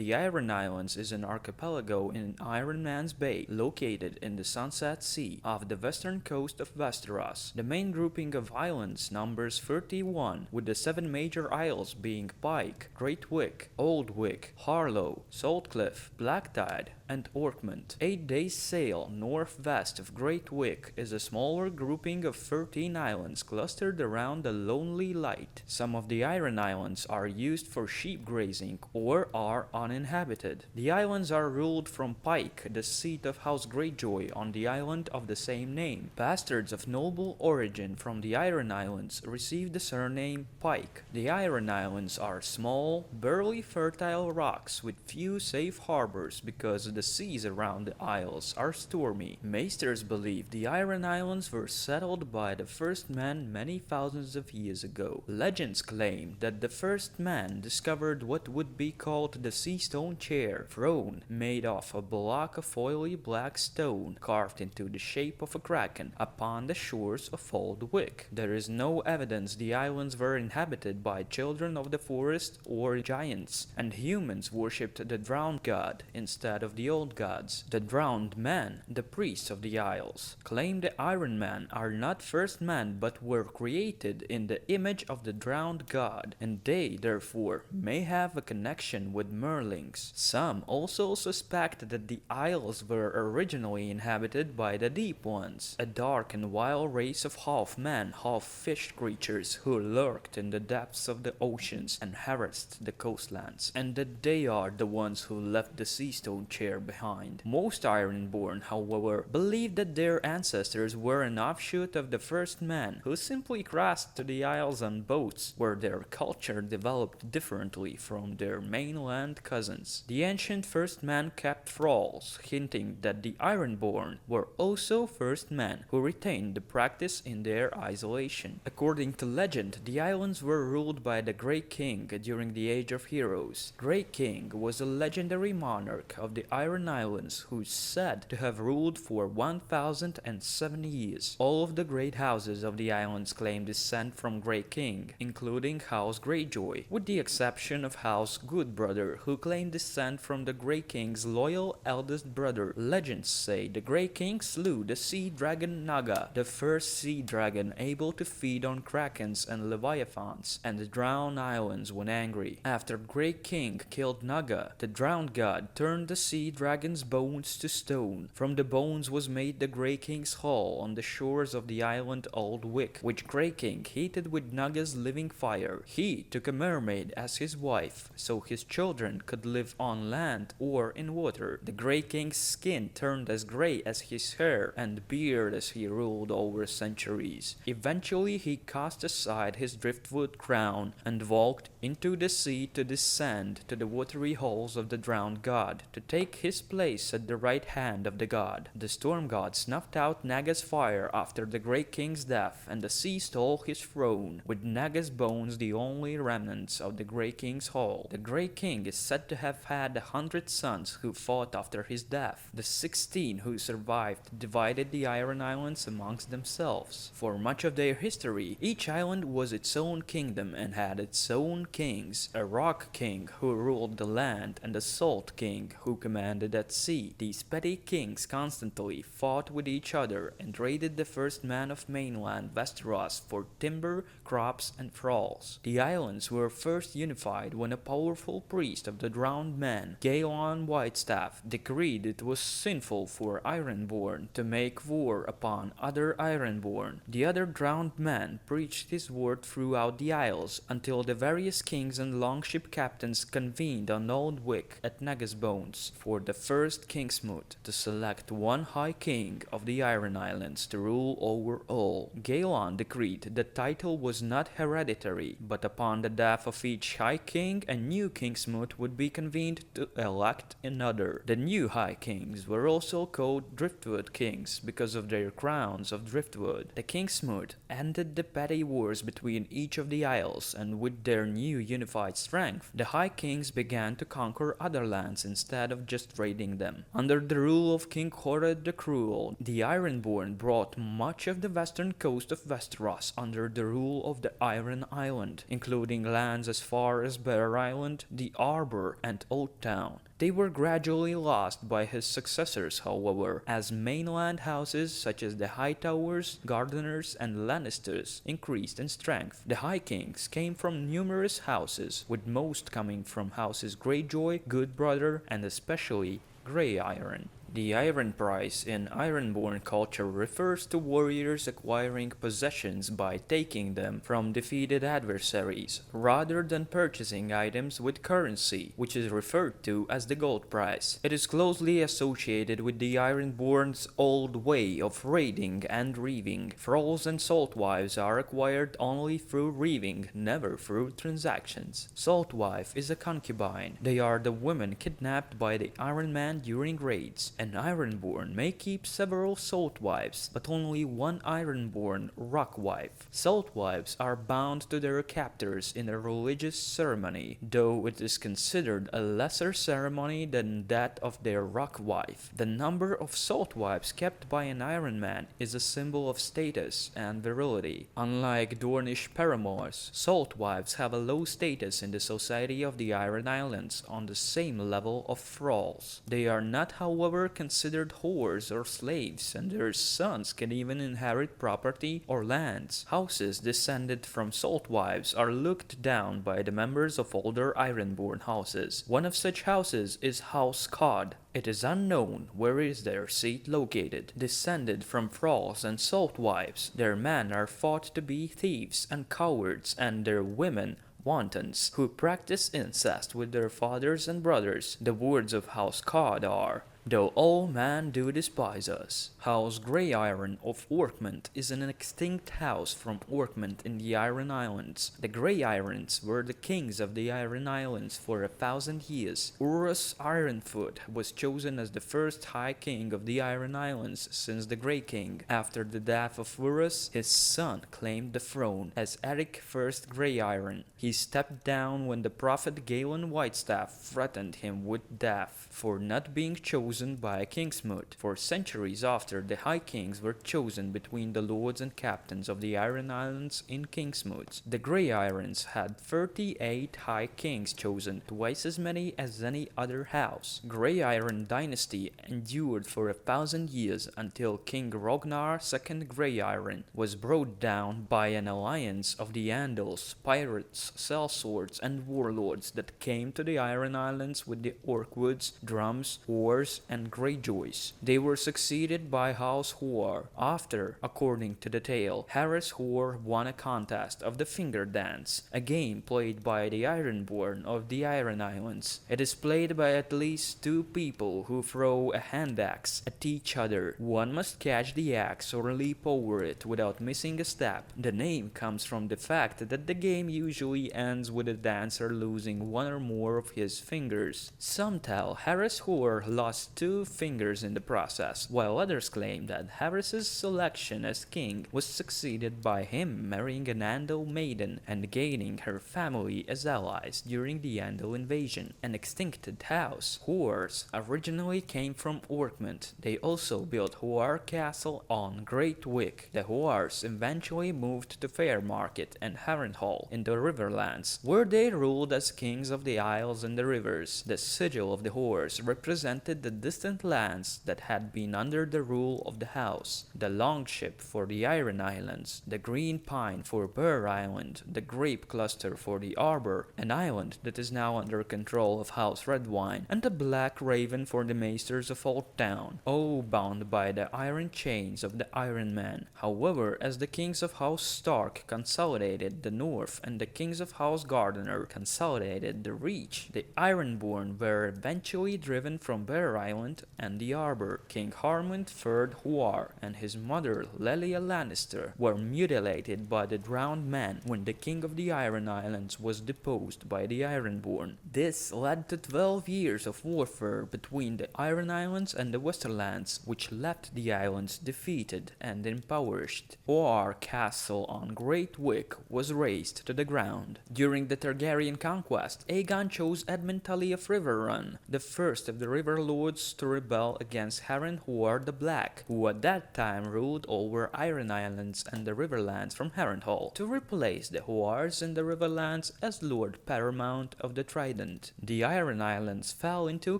The Iron Islands is an archipelago in Iron Man's Bay, located in the Sunset Sea off the western coast of Westeros. The main grouping of islands numbers 31, with the 7 major isles being Pike, Great Wick, Aldwyck, Harlow, Saltcliffe, Blacktide, and Workman. 8 days' sail northwest of Great Wick is a smaller grouping of 13 islands clustered around the Lonely Light. Some of the Iron Islands are used for sheep grazing or are uninhabited. The islands are ruled from Pike, the seat of House Greyjoy on the island of the same name. Bastards of noble origin from the Iron Islands receive the surname Pike. The Iron Islands are small, barely fertile rocks with few safe harbors because the seas around the isles are stormy. Maesters believe the Iron Islands were settled by the first man many thousands of years ago. Legends claim that the first man discovered what would be called the sea stone chair, throne made of a block of oily black stone carved into the shape of a kraken upon the shores of Aldwyck. There is no evidence the islands were inhabited by children of the forest or giants, and humans worshipped the drowned god instead of the old gods. The drowned men, the priests of the isles, claim the Iron Men are not first men but were created in the image of the drowned god, and they therefore may have a connection with Merlins. Some also suspect that the isles were originally inhabited by the Deep Ones, a dark and wild race of half-man, half-fish creatures who lurked in the depths of the oceans and harassed the coastlands, and that they are the ones who left the sea stone chair behind. Most Ironborn, however, believe that their ancestors were an offshoot of the first men who simply crossed to the isles on boats, where their culture developed differently from their mainland cousins. The ancient first men kept thralls, hinting that the Ironborn were also first men who retained the practice in their isolation. According to legend, the islands were ruled by the Grey King during the Age of Heroes. Grey King was a legendary monarch of the Iron Islands who is said to have ruled for 1070 years. All of the great houses of the islands claim descent from Grey King, including House Greyjoy, with the exception of House Goodbrother, who claim descent from the Grey King's loyal eldest brother. Legends say the Grey King slew the sea dragon Naga, the first sea dragon able to feed on krakens and leviathans, and drown islands when angry. After Grey King killed Naga, the drowned god turned the sea dragon's bones to stone. From the bones was made the Grey King's hall on the shores of the island Aldwyck, which Grey King heated with Naga's living fire. He took a mermaid as his wife, so his children could live on land or in water. The Grey King's skin turned as grey as his hair and beard as he ruled over centuries. Eventually he cast aside his driftwood crown and walked into the sea to descend to the watery halls of the drowned god, to take his place at the right hand of the god. The storm god snuffed out Naga's fire after the Grey King's death, and the sea stole his throne, with Naga's bones the only remnants of the Grey King's hall. The Grey King is said to have had 100 sons who fought after his death. The 16 who survived divided the Iron Islands amongst themselves. For much of their history, each island was its own kingdom and had its own kings, a Rock King who ruled the land and a Salt King who commanded at sea. These petty kings constantly fought with each other and traded the first man of mainland Westeros for timber, crops, and thralls. The islands were first unified when a powerful priest of the drowned man, Galen Whitestaff, decreed it was sinful for Ironborn to make war upon other Ironborn. The other drowned man preached his word throughout the isles until the various kings and longship captains convened on Aldwyck at Naga's Bones for the first Kingsmoot to select one High King of the Iron Islands to rule over all. Galen decreed the title was not hereditary, but upon the death of each High King, a new Kingsmoot would be convened to elect another. The new High Kings were also called Driftwood Kings because of their crowns of driftwood. The Kingsmoot ended the petty wars between each of the isles, and with their new unified strength, the High Kings began to conquer other lands instead of just raiding them. Under the rule of King Horrid the Cruel, the Ironborn brought much of the western coast of Westeros under the rule of the Iron Island, including lands as far as Bear Island, the Arbor, and Old Town. They were gradually lost by his successors, however, as mainland houses such as the Hightowers, Gardeners, and Lannisters increased in strength. The High Kings came from numerous houses, with most coming from houses Greyjoy, Goodbrother, and especially Grey Iron. The iron price in Ironborn culture refers to warriors acquiring possessions by taking them from defeated adversaries, rather than purchasing items with currency, which is referred to as the gold price. It is closely associated with the Ironborn's old way of raiding and reaving. Thralls and saltwives are acquired only through reaving, never through transactions. Saltwife is a concubine. They are the women kidnapped by the Iron Man during raids. An Ironborn may keep several saltwives, but only one Ironborn rockwife. Saltwives are bound to their captors in a religious ceremony, though it is considered a lesser ceremony than that of their rockwife. The number of saltwives kept by an Iron Man is a symbol of status and virility. Unlike Dornish paramours, saltwives have a low status in the society of the Iron Islands, on the same level of thralls. They are not, however, considered whores or slaves, and their sons can even inherit property or lands. Houses descended from saltwives are looked down by the members of older Ironborn houses. One of such houses is House Cod. It is unknown where is their seat located. Descended from thralls and saltwives, their men are thought to be thieves and cowards, and their women wantons, who practice incest with their fathers and brothers. The words of House Cod are, "Though all men do despise us." House Grey Iron of Workman is an extinct house from Workman in the Iron Islands. The Grey Irons were the kings of the Iron Islands for 1,000 years. Urus Ironfoot was chosen as the first High King of the Iron Islands since the Grey King. After the death of Urus, his son claimed the throne as Eric I Grey Iron. He stepped down when the prophet Galen Whitestaff threatened him with death for not being chosen by a Kingsmoot. For centuries after, the High Kings were chosen between the lords and captains of the Iron Islands in Kingsmoots. The Grey Irons had 38 High Kings chosen, twice as many as any other house. Grey Iron dynasty endured for 1,000 years until King Ragnar II Grey Iron was brought down by an alliance of the Andals, pirates, sellswords, and warlords that came to the Iron Islands with the Orkwoods, Drums, Wars, and Greyjoys. They were succeeded by House Hoare after, according to the tale, Harris Hoare won a contest of the Finger Dance, a game played by the Ironborn of the Iron Islands. It is played by at least 2 people who throw a hand axe at each other. One must catch the axe or leap over it without missing a step. The name comes from the fact that the game usually ends with the dancer losing one or more of his fingers. Some tell Harris Hoare lost 2 fingers in the process, while others claim that Harris's selection as king was succeeded by him marrying an Andal maiden and gaining her family as allies during the Andal invasion. An extincted house, Hoares, originally came from Workman. They also built Hoare Castle on Great Wick. The Hoares eventually moved to Fairmarket and Harrenhal in the Riverlands, where they ruled as kings of the Isles and the rivers. The sigil of the Hoares represented the distant lands that had been under the rule of the house. The Longship for the Iron Islands, the Green Pine for Bear Island, the Grape Cluster for the Arbor, an island that is now under control of House Redwine, and the Black Raven for the Maesters of Old Town, all bound by the iron chains of the Iron Man. However, as the kings of House Stark consolidated the north and the kings of House Gardener consolidated the Reach, the Ironborn were eventually driven from Bear Island Island and the Arbor. King Harmund III Huar and his mother Lelia Lannister were mutilated by the drowned man when the king of the Iron Islands was deposed by the Ironborn. This led to 12 years of warfare between the Iron Islands and the Westerlands, which left the islands defeated and impoverished. Huar Castle on Great Wick was razed to the ground. During the Targaryen conquest, Aegon chose Edmund Tully of Riverrun, the first of the River Lords to rebel against Harren Huar the Black, who at that time ruled over Iron Islands and the Riverlands from Harrenhal, to replace the Huars in the Riverlands as Lord Paramount of the Trident. The Iron Islands fell into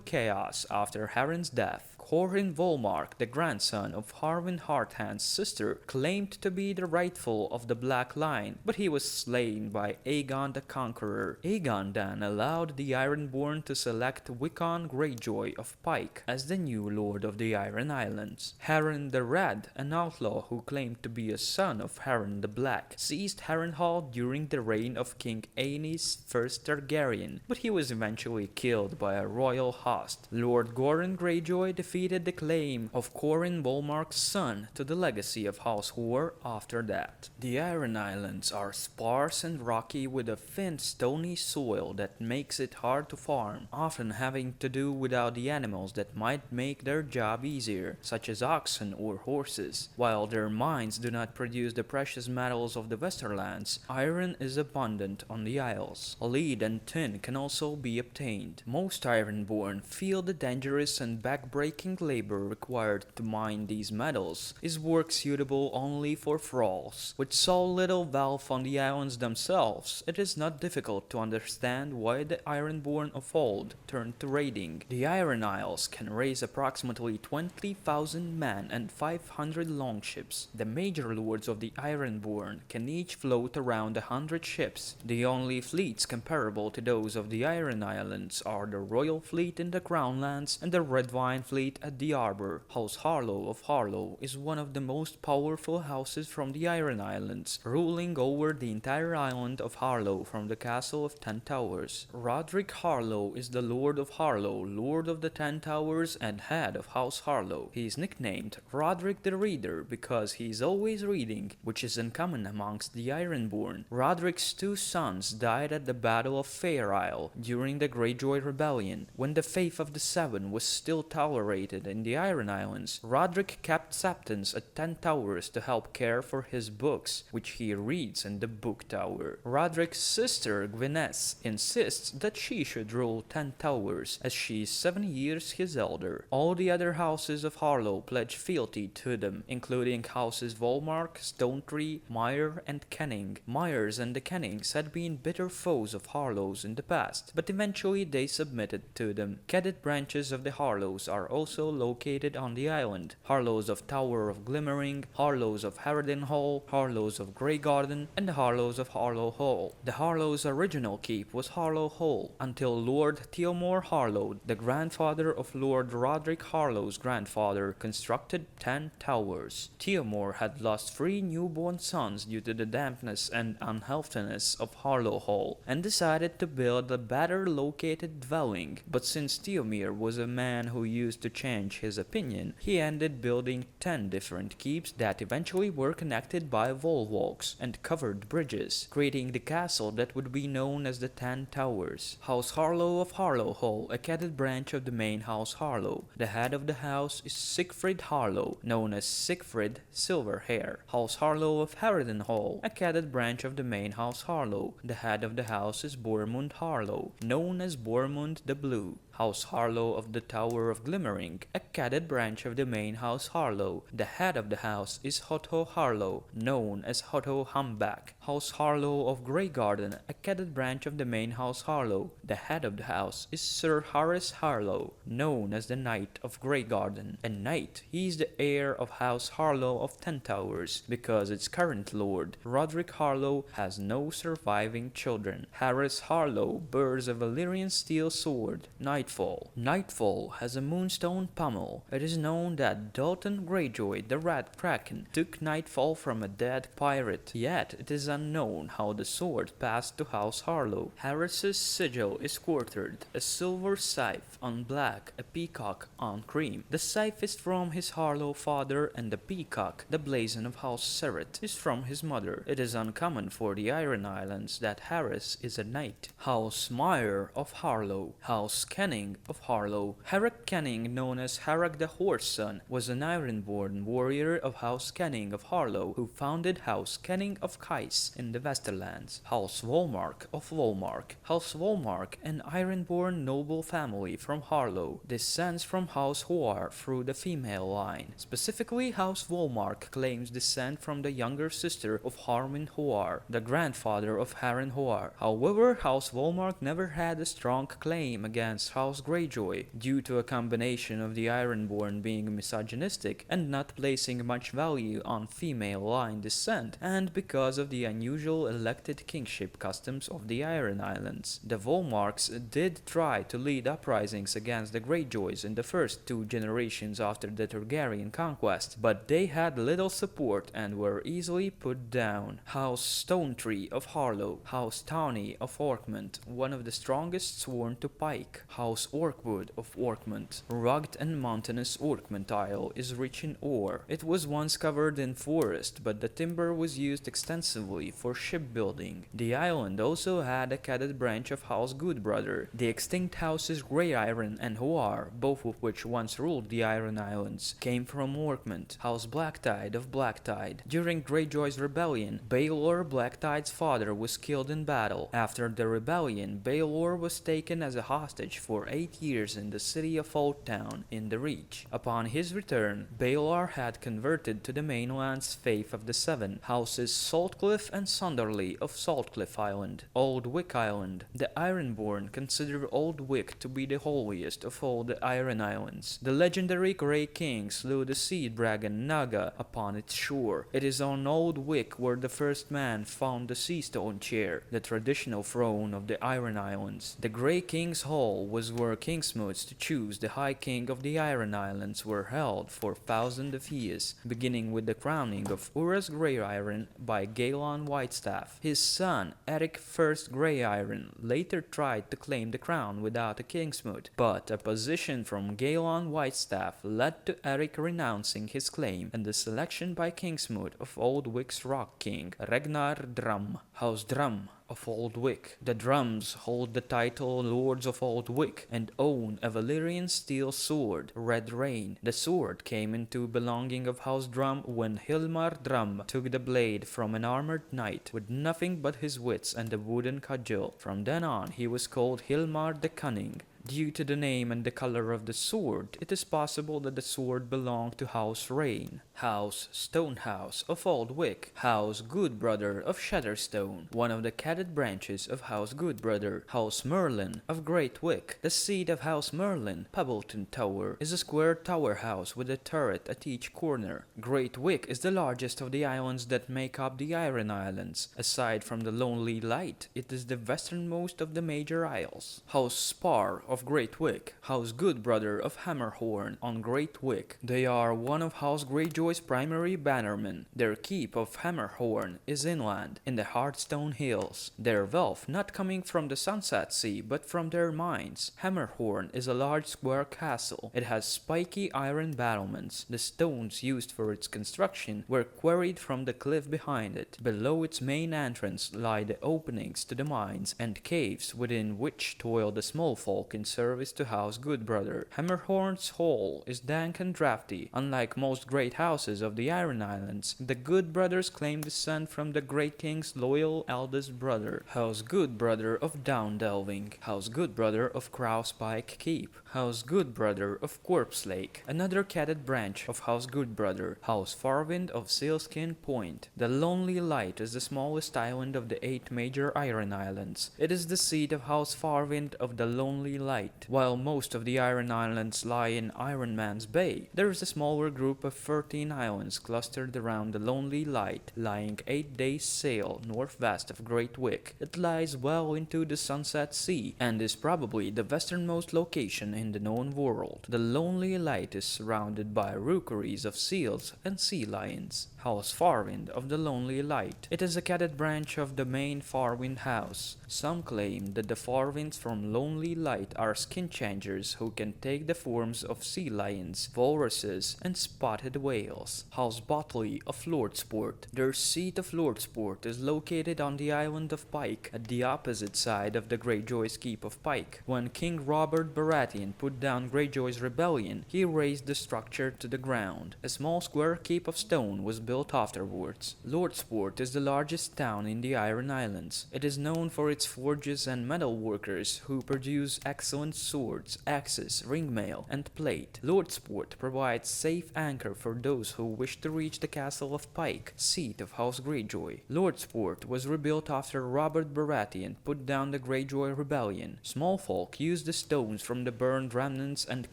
chaos after Harren's death. Qhorin Volmark, the grandson of Harwin Hardhand's sister, claimed to be the rightful of the Black Line, but he was slain by Aegon the Conqueror. Aegon then allowed the Ironborn to select Wickon Greyjoy of Pike as the new lord of the Iron Islands. Harren the Red, an outlaw who claimed to be a son of Harren the Black, seized Harrenhal during the reign of King Aenys I Targaryen, but he was eventually killed by a royal host. Lord Goran Greyjoy defeated the claim of Qhorin Volmark's son to the legacy of House Huar after that. The Iron Islands are sparse and rocky with a thin stony soil that makes it hard to farm, often having to do without the animals that might make their job easier, such as oxen or horses. While their mines do not produce the precious metals of the Westerlands, iron is abundant on the Isles. Lead and tin can also be obtained. Most Ironborn feel the dangerous and backbreaking labor required to mine these metals is work suitable only for thralls. With so little wealth on the islands themselves, it is not difficult to understand why the Ironborn of old turned to raiding. The Iron Isles can raise approximately 20,000 men and 500 longships. The major lords of the Ironborn can each float around 100 ships. The only fleets comparable to those of the Iron Islands are the Royal Fleet in the Crownlands and the Redwyne Fleet at the Arbor. House Harlow of Harlow is one of the most powerful houses from the Iron Islands, ruling over the entire island of Harlow from the Castle of 10 Towers. Roderick Harlow is the Lord of Harlow, Lord of the 10 Towers, and head of House Harlow. He is nicknamed Roderick the Reader because he is always reading, which is uncommon amongst the Ironborn. Roderick's 2 sons died at the Battle of Fair Isle during the Greyjoy Rebellion, when the Faith of the Seven was still tolerated in the Iron Islands. Roderick kept Septons at 10 Towers to help care for his books, which he reads in the Book Tower. Roderick's sister Gwyneth insists that she should rule 10 Towers, as she is 7 years his elder. All the other houses of Harlow pledge fealty to them, including houses Volmark, Stonetree, Meyer, and Kenning. Myers and the Kennings had been bitter foes of Harlow's in the past, but eventually they submitted to them. Cadet branches of the Harlows are also located on the island. Harlows of Tower of Glimmering, Harlows of Harrenhal, Harlows of Greygarden, and the Harlows of Harlow Hall. The Harlows' original keep was Harlow Hall, until Lord Theomore Harlow, the grandfather of Lord Roderick Harlow's grandfather, constructed 10 Towers. Theomore had lost 3 newborn sons due to the dampness and unhealthiness of Harlow Hall, and decided to build a better located dwelling, but since Theomere was a man who used to change his opinion, he ended building 10 different keeps that eventually were connected by wall walks and covered bridges, creating the castle that would be known as the 10 Towers. House Harlow of Harlow Hall, a cadet branch of the main House Harlow. The head of the house is Sigfrid Harlow, known as Sigfrid Silverhair. House Harlow of Harrenhal, a cadet branch of the main House Harlow. The head of the house is Bormund Harlow, known as Bormund the Blue. House Harlow of the Tower of Glimmering, a cadet branch of the main House Harlow. The head of the house is Hotto Harlow, known as Hotto Humpback. House Harlow of Greygarden, a cadet branch of the main House Harlow. The head of the house is Sir Harris Harlow, known as the Knight of Greygarden. A knight, he is the heir of House Harlow of 10 Towers, because its current lord, Roderick Harlow, has no surviving children. Harris Harlow bears a Valyrian steel sword. Knight Nightfall. Nightfall has a moonstone pommel. It is known that Dalton Greyjoy, the Rat Kraken, took Nightfall from a dead pirate, yet it is unknown how the sword passed to House Harlow. Harris's sigil is quartered, a silver scythe on black, a peacock on cream. The scythe is from his Harlow father, and the peacock, the blazon of House Seret, is from his mother. It is uncommon for the Iron Islands that Harris is a knight. House Meyer of Harlow. House Canning of Harlow. Harrock Canning, known as Harrock the Horse Son, was an Ironborn warrior of House Canning of Harlow who founded House Canning of Kais in the Westerlands. House Volmark of Volmark. House Volmark, an Ironborn noble family from Harlow, descends from House Hoar through the female line. Specifically, House Volmark claims descent from the younger sister of Harwin Hoar, the grandfather of Harren Hoar. However, House Volmark never had a strong claim against House Greyjoy due to a combination of the Ironborn being misogynistic and not placing much value on female line descent, and because of the unusual elected kingship customs of the Iron Islands. The Volmarks did try to lead uprisings against the Greyjoys in the first 2 generations after the Targaryen conquest, but they had little support and were easily put down. House Stonetree of Harlow. House Tawny of Orkmont, one of the strongest sworn to Pike. House Orkwood of Orkmont. Rugged and mountainous Orkmont Isle is rich in ore. It was once covered in forest, but the timber was used extensively for shipbuilding. The island also had a caded branch of House Goodbrother. The extinct houses Grey Iron and Hoar, both of which once ruled the Iron Islands, came from Workman. House Blacktide of Blacktide. During Greyjoy's rebellion, Baelor Blacktide's father was killed in battle. After the rebellion, Baelor was taken as a hostage for 8 years in the city of Old Town in the Reach. Upon his return, Baelor had converted to the mainland's faith of the Seven. Houses Saltcliffe and Sunderly of Saltcliffe Island. Aldwyck Island. The Ironborn consider Aldwyck to be the holiest of all the Iron Islands. The legendary Grey King slew the sea dragon Naga upon its shore. It is on Aldwyck where the first man found the sea stone chair, the traditional throne of the Iron Islands. The Grey King's Hall was where kingsmotes to choose the High King of the Iron Islands were held for thousands of years, beginning with the crowning of Uras Grey Iron by Galon Whitestaff. His son, Eric I Grey Iron, later tried to claim the crown without a kingsmote, but opposition from Galon Whitestaff led to Eric renouncing his claim and the selection by kingsmote of Aldwyck's Rock King, Ragnar Drum. House Drum of Aldwyck. The Drums hold the title Lords of Aldwyck and own a Valyrian steel sword, Red Rain. The sword came into belonging of House Drum when Hilmar Drum took the blade from an armored knight with nothing but his wits and a wooden cudgel. From then on, he was called Hilmar the Cunning. Due to the name and the color of the sword, it is possible that the sword belonged to House Rain. House Stonehouse of Aldwyck. House Goodbrother of Shatterstone, one of the caded branches of House Goodbrother. House Merlin of Great Wick. The seat of House Merlin, Pebbleton Tower, is a square tower house with a turret at each corner. Great Wick is the largest of the islands that make up the Iron Islands. Aside from the Lonely Light, it is the westernmost of the major isles. House Spar of Great Wick. House Goodbrother of Hammerhorn on Great Wick. They are one of House Greyjoy's primary bannermen. Their keep of Hammerhorn is inland, in the Hardstone Hills. Their wealth not coming from the Sunset Sea, but from their mines. Hammerhorn is a large square castle. It has spiky iron battlements. The stones used for its construction were quarried from the cliff behind it. Below its main entrance lie the openings to the mines and caves within which toil the small folk in service to House Goodbrother. Hammerhorn's hall is dank and drafty. Unlike most great houses of the Iron Islands, the Goodbrothers claim descent from the Great King's loyal eldest brother. House Goodbrother of Downdelving. House Goodbrother of Crowspike Keep. House Goodbrother of Corpse Lake, another caded branch of House Goodbrother. House Farwind of Sealskin Point. The Lonely Light is the smallest island of the 8 major Iron Islands. It is the seat of House Farwind of the Lonely Light. Light. While most of the Iron Islands lie in Iron Man's Bay, there is a smaller group of 13 islands clustered around the Lonely Light, lying 8 days' sail northwest of Great Wick. It lies well into the Sunset Sea and is probably the westernmost location in the known world. The Lonely Light is surrounded by rookeries of seals and sea lions. House Farwind of the Lonely Light. It is a catted branch of the main Farwind house. Some claim that the Farwinds from Lonely Light are skin changers who can take the forms of sea lions, walruses, and spotted whales. House Botley of Lordsport. Their seat of Lordsport is located on the island of Pike, at the opposite side of the Greyjoy's keep of Pike. When King Robert Baratheon put down Greyjoy's rebellion, he razed the structure to the ground. A small square keep of stone was built afterwards. Lordsport is the largest town in the Iron Islands. It is known for its forges and metal workers who produce excellent swords, axes, ringmail, and plate. Lordsport provides safe anchor for those who wish to reach the castle of Pike, seat of House Greyjoy. Lordsport was rebuilt after Robert Baratheon put down the Greyjoy rebellion. Small folk used the stones from the burned remnants and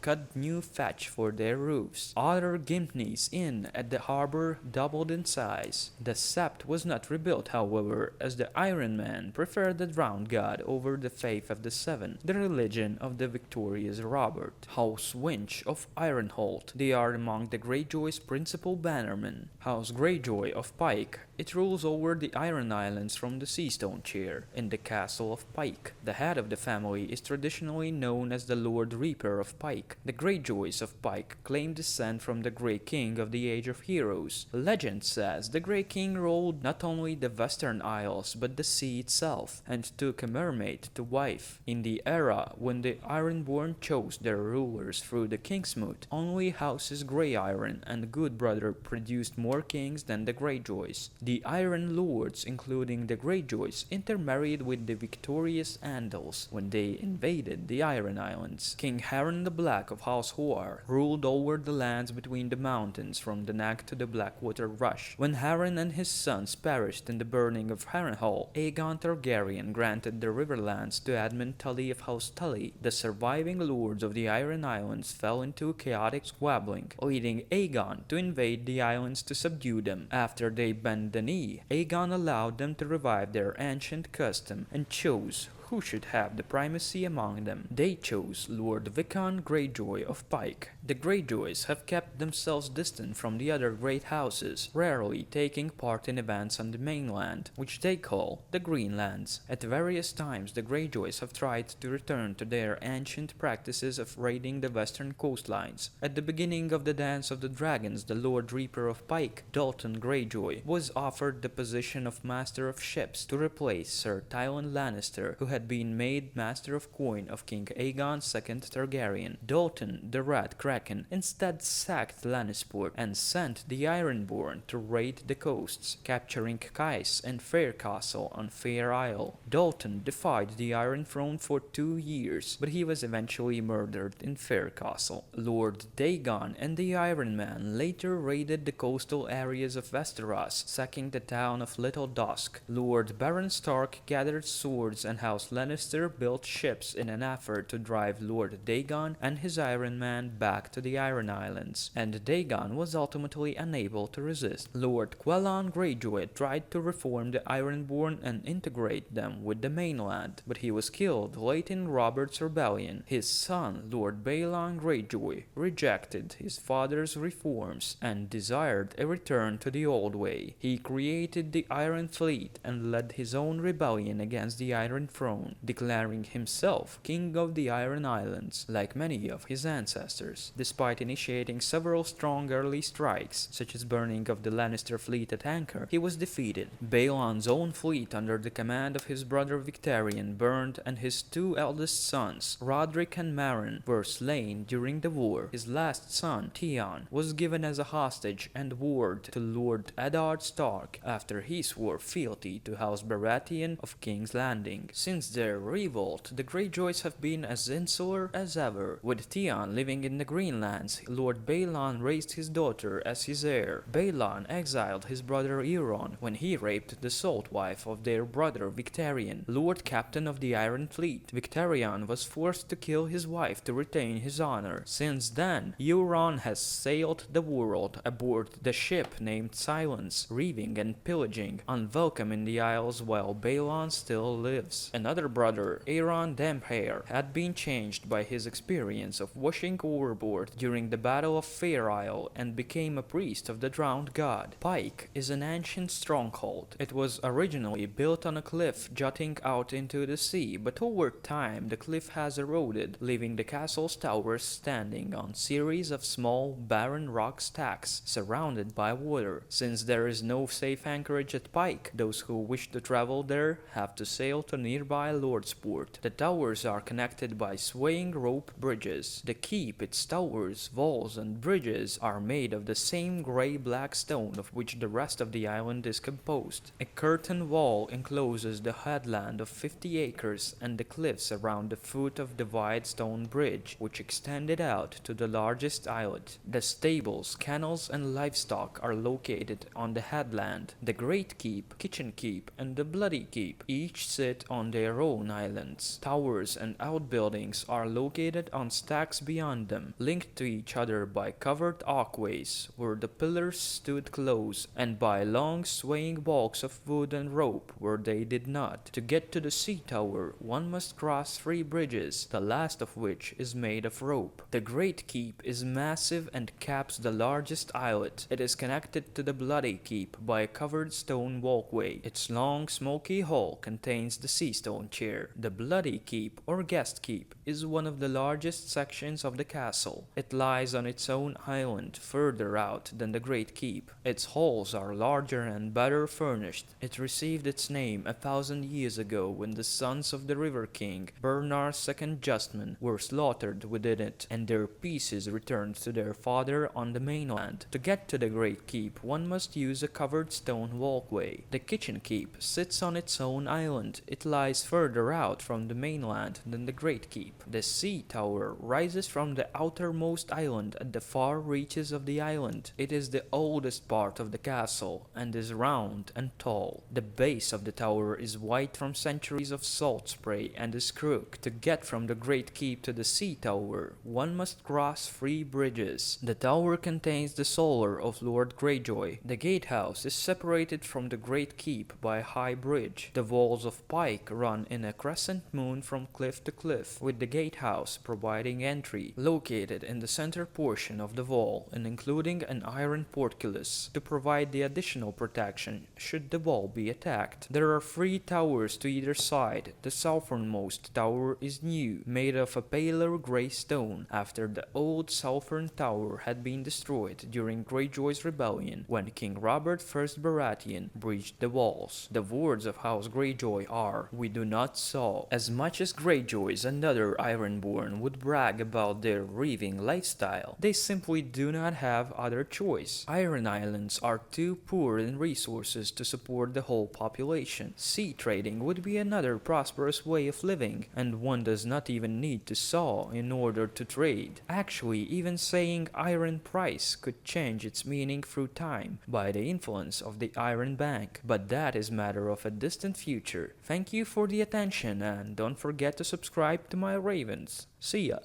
cut new thatch for their roofs. Other Gimtney's Inn at the harbor doubled in size. The Sept was not rebuilt, however, as the Iron Man preferred the Drowned God over the faith of the Seven, the religion of the victorious Robert. House Winch of Ironholt. They are among the Greyjoy's principal bannermen. House Greyjoy of Pike. It rules over the Iron Islands from the Seastone Chair in the castle of Pike. The head of the family is traditionally known as the Lord Reaper of Pike. The Greyjoys of Pike claim descent from the Grey King of the Age of Heroes. Legend says the Grey King ruled not only the Western Isles but the sea itself, and took a mermaid to wife. In the era when the Ironborn chose their rulers through the Kingsmoot, only houses Grey Iron and Good Brother produced more kings than the Greyjoys. The Iron Lords, including the Greyjoys, intermarried with the victorious Andals when they invaded the Iron Islands. King Harren the Black of House Hoar ruled over the lands between the mountains from the Nag to the Blackwater Rush. When Harren and his sons perished in the burning of Harrenhal, Aegon Targaryen granted the Riverlands to Edmund Tully of House Tully. The surviving lords of the Iron Islands fell into chaotic squabbling, leading Aegon to invade the islands to subdue them. After they bent the knee, Aegon allowed them to revive their ancient custom and chose who should have the primacy among them. They chose Lord Vicon Greyjoy of Pike. The Greyjoys have kept themselves distant from the other great houses, rarely taking part in events on the mainland, which they call the Greenlands. At various times the Greyjoys have tried to return to their ancient practices of raiding the western coastlines. At the beginning of the Dance of the Dragons, the Lord Reaper of Pike, Dalton Greyjoy, was offered the position of Master of Ships to replace Sir Tywin Lannister, who had been made Master of Coin of King Aegon II Targaryen. Dalton, the Rat Kraken, instead sacked Lannisport and sent the Ironborn to raid the coasts, capturing Kais and Fair Castle on Fair Isle. Dalton defied the Iron Throne for 2 years, but he was eventually murdered in Fair Castle. Lord Dagon and the Iron Man later raided the coastal areas of Westeros, sacking the town of Little Dusk. Lord Baron Stark gathered swords and House Lannister built ships in an effort to drive Lord Dagon and his Iron Man back to the Iron Islands, and Dagon was ultimately unable to resist. Lord Quellan Greyjoy tried to reform the Ironborn and integrate them with the mainland, but he was killed late in Robert's rebellion. His son, Lord Balon Greyjoy, rejected his father's reforms and desired a return to the old way. He created the Iron Fleet and led his own rebellion against the Iron Throne, declaring himself King of the Iron Islands, like many of his ancestors. Despite initiating several strong early strikes, such as burning of the Lannister fleet at anchor, he was defeated. Balon's own fleet under the command of his brother Victarion burned, and his 2 eldest sons, Roderick and Merlin, were slain during the war. His last son, Theon, was given as a hostage and ward to Lord Eddard Stark after he swore fealty to House Baratheon of King's Landing. Since Since their revolt, the Greyjoys have been as insular as ever. With Theon living in the Greenlands, Lord Balon raised his daughter as his heir. Balon exiled his brother Euron when he raped the salt wife of their brother Victarion, Lord Captain of the Iron Fleet. Victarion was forced to kill his wife to retain his honor. Since then, Euron has sailed the world aboard the ship named Silence, reaving and pillaging, unwelcome in the Isles while Balon still lives. Another brother, Aeron Damphair, had been changed by his experience of washing overboard during the Battle of Fair Isle and became a priest of the drowned god. Pike is an ancient stronghold. It was originally built on a cliff jutting out into the sea, but over time the cliff has eroded, leaving the castle's towers standing on series of small, barren rock stacks surrounded by water. Since there is no safe anchorage at Pike, those who wish to travel there have to sail to nearby Lordsport. The towers are connected by swaying rope bridges. The keep, its towers, walls, and bridges are made of the same grey-black stone of which the rest of the island is composed. A curtain wall encloses the headland of 50 acres and the cliffs around the foot of the wide stone bridge, which extended out to the largest islet. The stables, kennels, and livestock are located on the headland. The Great Keep, Kitchen Keep, and the Bloody Keep each sit on their own islands. Towers and outbuildings are located on stacks beyond them, linked to each other by covered archways where the pillars stood close, and by long swaying balks of wood and rope where they did not. To get to the sea tower, one must cross 3 bridges, the last of which is made of rope. The Great Keep is massive and caps the largest islet. It is connected to the Bloody Keep by a covered stone walkway. Its long, smoky hall contains the Seastone Chair. The Bloody Keep, or Guest Keep, is one of the largest sections of the castle. It lies on its own island, further out than the Great Keep. Its halls are larger and better furnished. It received its name 1,000 years ago when the sons of the River King, Bernar's second Justman, were slaughtered within it, and their pieces returned to their father on the mainland. To get to the Great Keep, one must use a covered stone walkway. The Kitchen Keep sits on its own island. It lies further out from the mainland than the Great Keep. The Sea Tower rises from the outermost island at the far reaches of the island. It is the oldest part of the castle and is round and tall. The base of the tower is white from centuries of salt spray and is crooked. To get from the Great Keep to the Sea Tower, one must cross 3 bridges. The tower contains the solar of Lord Greyjoy. The gatehouse is separated from the Great Keep by a high bridge. The walls of Pike run in a crescent moon from cliff to cliff, with the gatehouse providing entry, located in the center portion of the wall and including an iron portcullis to provide the additional protection should the wall be attacked. There are 3 towers to either side. The southernmost tower is new, made of a paler grey stone, after the old southern tower had been destroyed during Greyjoy's rebellion when King Robert I Baratheon breached the walls. The words of House Greyjoy are, "We do not saw." As much as Greyjoys and other Ironborn would brag about their reaving lifestyle, they simply do not have other choice. Iron Islands are too poor in resources to support the whole population. Sea trading would be another prosperous way of living, and one does not even need to saw in order to trade. Actually, even saying iron price could change its meaning through time by the influence of the Iron Bank, but that is matter of a distant future. Thank you for the attention, and don't forget to subscribe to my Ravens. See ya!